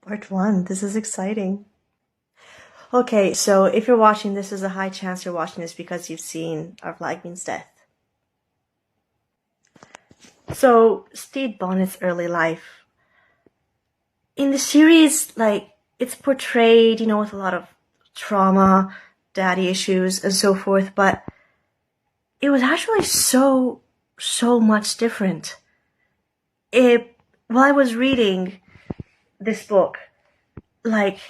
Part one. This is exciting. Okay, so if you're watching this, there's a high chance you're watching this because you've seen Our Flag Means Death. So, Stede Bonnet's early life. In the series, it's portrayed, with a lot of trauma, daddy issues, and so forth, but it was actually so much different. While I was reading this book, his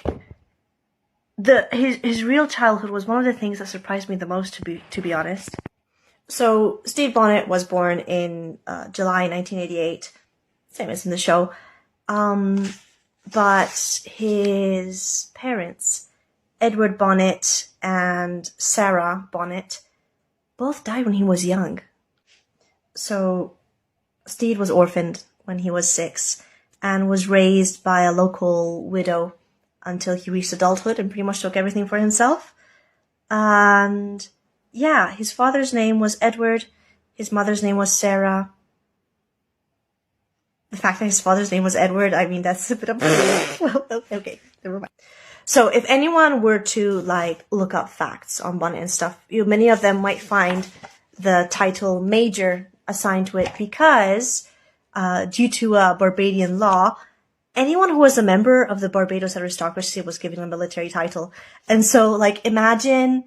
real childhood was one of the things that surprised me the most, to be honest. So Stede Bonnet was born in July 1988, same as in the show. But his parents, Edward Bonnet and Sarah Bonnet, both died when he was young. So Stede was orphaned when he was 6 and was raised by a local widow until he reached adulthood and pretty much took everything for himself. And yeah, his father's name was Edward. His mother's name was Sarah. The fact that his father's name was Edward, I mean, that's a bit of... well, okay, never mind. So if anyone were to, look up facts on Bonnet and stuff, many of them might find the title Major assigned to it because, due to a Barbadian law, anyone who was a member of the Barbados aristocracy was given a military title. And so, imagine...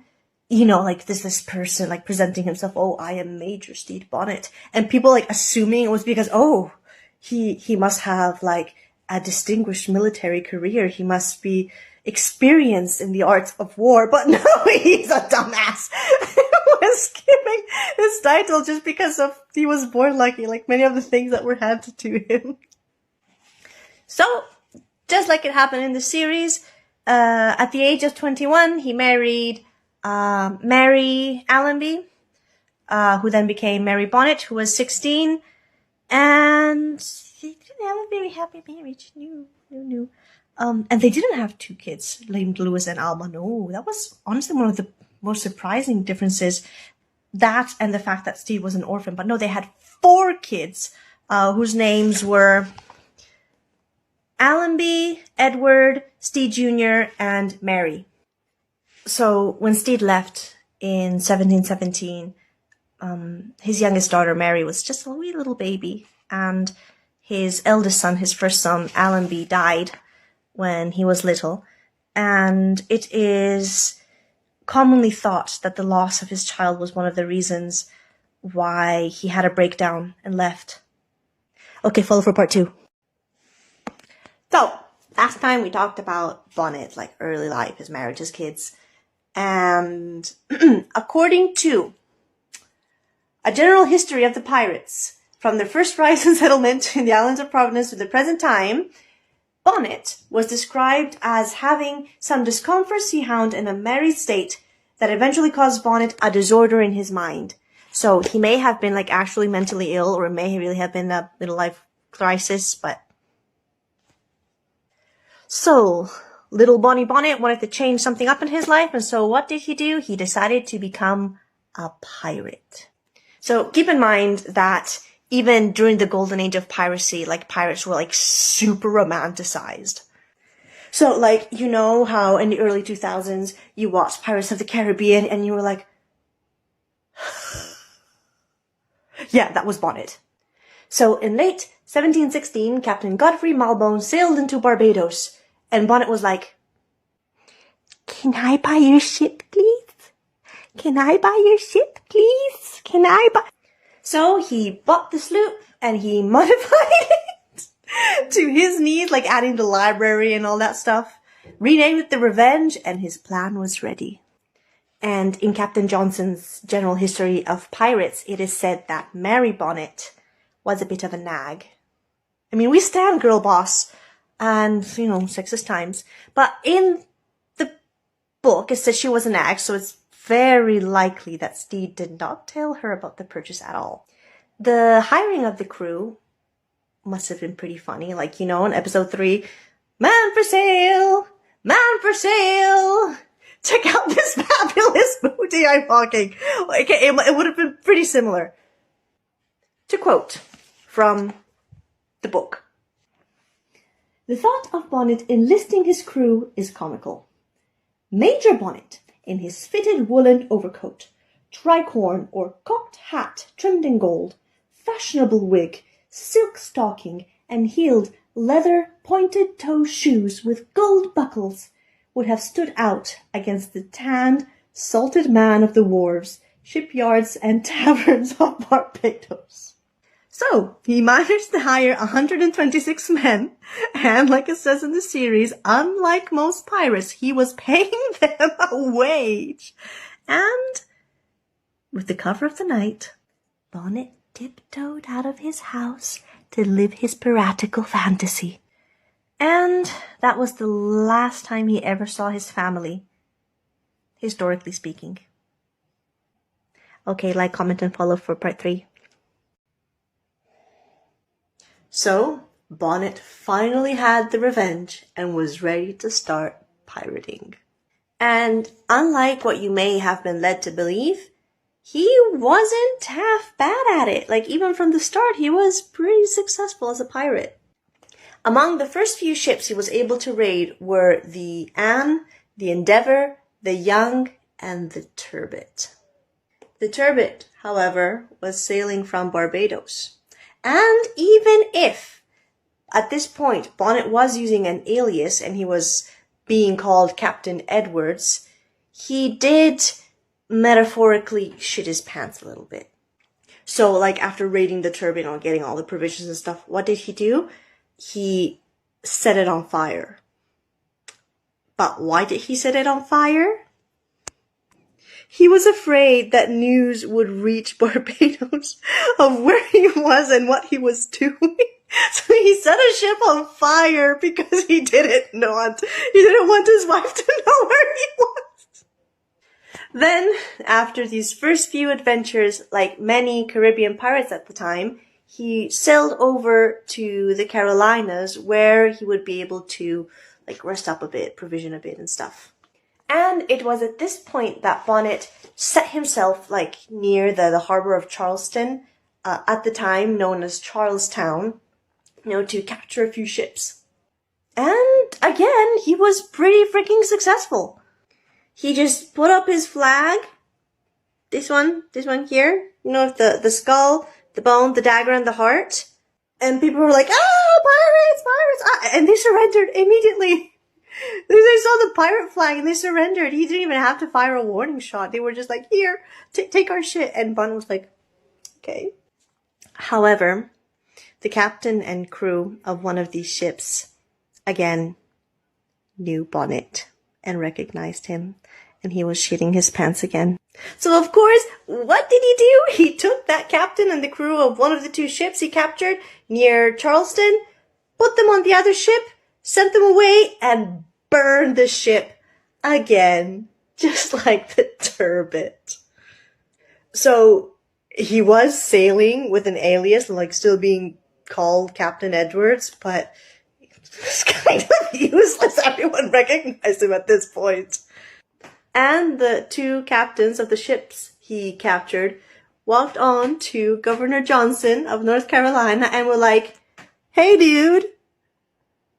this person, presenting himself, oh, I am Major Stede Bonnet. And people, assuming it was because, oh, he must have, a distinguished military career. He must be experienced in the arts of war. But no, he's a dumbass. was giving his title just because he was born lucky, like many of the things that were handed to him. So, just like it happened in the series, at the age of 21, he married Mary Allenby, who then became Mary Bonnet, who was 16, and they didn't have a very happy marriage. No. And they didn't have 2 kids named Louis and Alma. No, that was honestly one of the most surprising differences. That and the fact that Stede was an orphan. But no, they had 4 kids, whose names were Allenby, Edward, Stede Jr., and Mary. So when Stede left in 1717, his youngest daughter, Mary, was just a wee little baby. And his eldest son, his first son, Allenby, died when he was little. And it is commonly thought that the loss of his child was one of the reasons why he had a breakdown and left. Okay, follow for part 2. So, last time we talked about Bonnet, early life, his marriage, his kids. And according to A General History of the Pirates, from their first rise and settlement in the islands of Providence to the present time, Bonnet was described as having some discomforts he found in a married state that eventually caused Bonnet a disorder in his mind. So he may have been actually mentally ill, or it may really have been a middle life crisis, but... So, little Bonnie Bonnet wanted to change something up in his life, and so what did he do? He decided to become a pirate. So keep in mind that even during the golden age of piracy, pirates were super romanticized. So you know how in the early 2000s you watched Pirates of the Caribbean and you were like, yeah, that was Bonnet. So in late 1716, Captain Godfrey Malbone sailed into Barbados, and Bonnet was like, "Can I buy your ship, please? Can I buy your ship, please? Can I buy..." So he bought the sloop and he modified it to his needs, adding the library and all that stuff, renamed it the Revenge, and his plan was ready. And in Captain Johnson's General History of Pirates, it is said that Mary Bonnet was a bit of a nag. I mean, we stand girl boss and, sexist times. But in the book, it says she was a nag, so it's very likely that Stede did not tell her about the purchase at all. The hiring of the crew must have been pretty funny. In episode 3, man for sale! Man for sale! Check out this fabulous booty I'm walking. Okay, it would have been pretty similar. To quote from the book, The thought of Bonnet enlisting his crew is comical. Major Bonnet, in his fitted woolen overcoat, tricorn or cocked hat trimmed in gold, fashionable wig, silk stocking, and heeled leather pointed-toe shoes with gold buckles, would have stood out against the tanned, salted man of the wharves, shipyards, and taverns of Barbados. So, he managed to hire 126 men, and like it says in the series, unlike most pirates, he was paying them a wage. And, with the cover of the night, Bonnet tiptoed out of his house to live his piratical fantasy. And that was the last time he ever saw his family, historically speaking. Okay, like, comment, and follow for part 3. So, Bonnet finally had the revenge and was ready to start pirating. And unlike what you may have been led to believe, he wasn't half bad at it. Like, even from the start, he was pretty successful as a pirate. Among the first few ships he was able to raid were the Anne, the Endeavour, the Young, and the Turbot. The Turbot, however, was sailing from Barbados. And even if, at this point, Bonnet was using an alias and he was being called Captain Edwards, he did metaphorically shit his pants a little bit. So, like, after raiding the Turbot and getting all the provisions and stuff, what did he do? He set it on fire. But why did he set it on fire? He was afraid that news would reach Barbados of where he was and what he was doing. So he set a ship on fire because he didn't want his wife to know where he was. Then, after these first few adventures, like many Caribbean pirates at the time, he sailed over to the Carolinas where he would be able to, like, rest up a bit, provision a bit and stuff. And it was at this point that Bonnet set himself, like, near the harbor of Charleston, at the time known as Charlestown, to capture a few ships. And again, he was pretty freaking successful. He just put up his flag, this one here, the skull, the bone, the dagger, and the heart. And people were like, pirates, and they surrendered immediately. They saw the pirate flag and they surrendered. He didn't even have to fire a warning shot. They were just like, here, take our shit. And Bonnet was like, okay. However, the captain and crew of one of these ships, again, knew Bonnet and recognized him. And he was shitting his pants again. So, of course, what did he do? He took that captain and the crew of one of the 2 ships he captured near Charleston, put them on the other ship, sent them away, and burned the ship again, just like the Turbot. So, he was sailing with an alias, like still being called Captain Edwards, but it was kind of useless. Everyone recognized him at this point. And the 2 captains of the ships he captured walked on to Governor Johnson of North Carolina and were like, hey dude,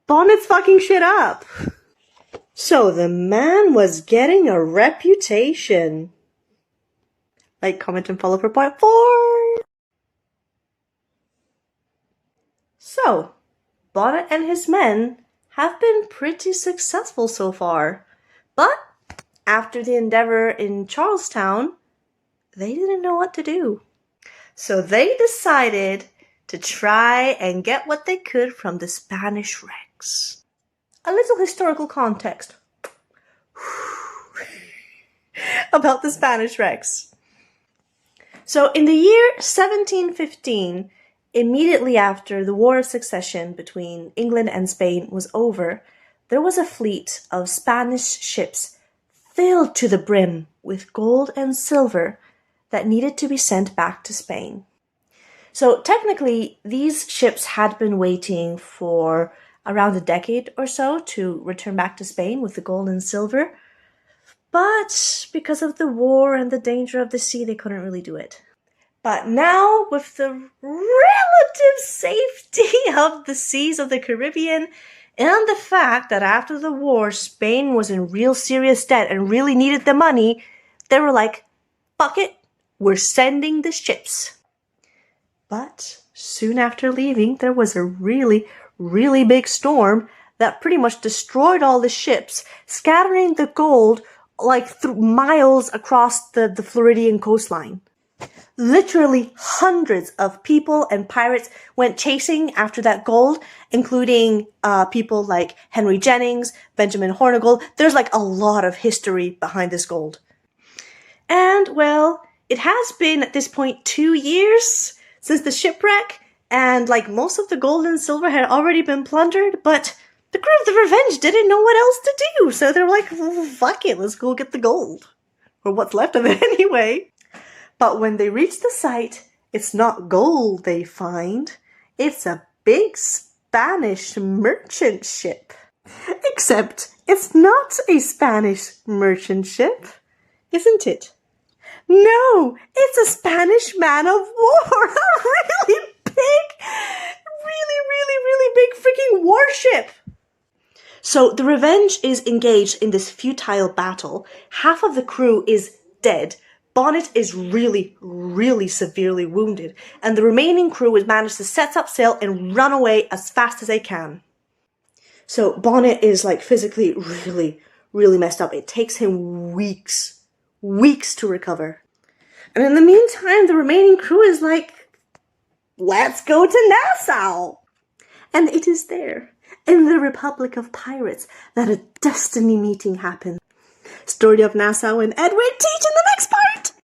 Bonnet's fucking shit up. So the man was getting a reputation. Like, comment, and follow for part 4. So, Bonnet and his men have been pretty successful so far. But after the endeavor in Charlestown, they didn't know what to do. So they decided to try and get what they could from the Spanish wrecks. A little historical context about the Spanish wrecks. So in the year 1715, immediately after the War of Succession between England and Spain was over, there was a fleet of Spanish ships filled to the brim with gold and silver that needed to be sent back to Spain. So technically, these ships had been waiting for around a decade or so to return back to Spain with the gold and silver, but because of the war and the danger of the sea, they couldn't really do it. But now, with the relative safety of the seas of the Caribbean, and the fact that after the war, Spain was in real serious debt and really needed the money, they were like, fuck it, we're sending the ships. But soon after leaving, there was a really, really big storm that pretty much destroyed all the ships, scattering the gold like miles across the Floridian coastline. Literally hundreds of people and pirates went chasing after that gold, including people like Henry Jennings, Benjamin Hornigold. There's like a lot of history behind this gold. And, well, it has been at this point 2 years since the shipwreck, and like most of the gold and silver had already been plundered, but the crew of the Revenge didn't know what else to do, so they were like, well, fuck it, let's go get the gold. Or what's left of it anyway. But when they reach the site, it's not gold they find. It's a big Spanish merchant ship. Except it's not a Spanish merchant ship, isn't it? No, it's a Spanish man of war. A really big, really big freaking warship. So the Revenge is engaged in this futile battle. Half of the crew is dead. Bonnet is really severely wounded, and the remaining crew has managed to set up sail and run away as fast as they can. So Bonnet is like physically really messed up. It takes him weeks to recover. And in the meantime, the remaining crew is like, let's go to Nassau! And it is there, in the Republic of Pirates, that a destiny meeting happened. Story of Nassau and Edward teach in the next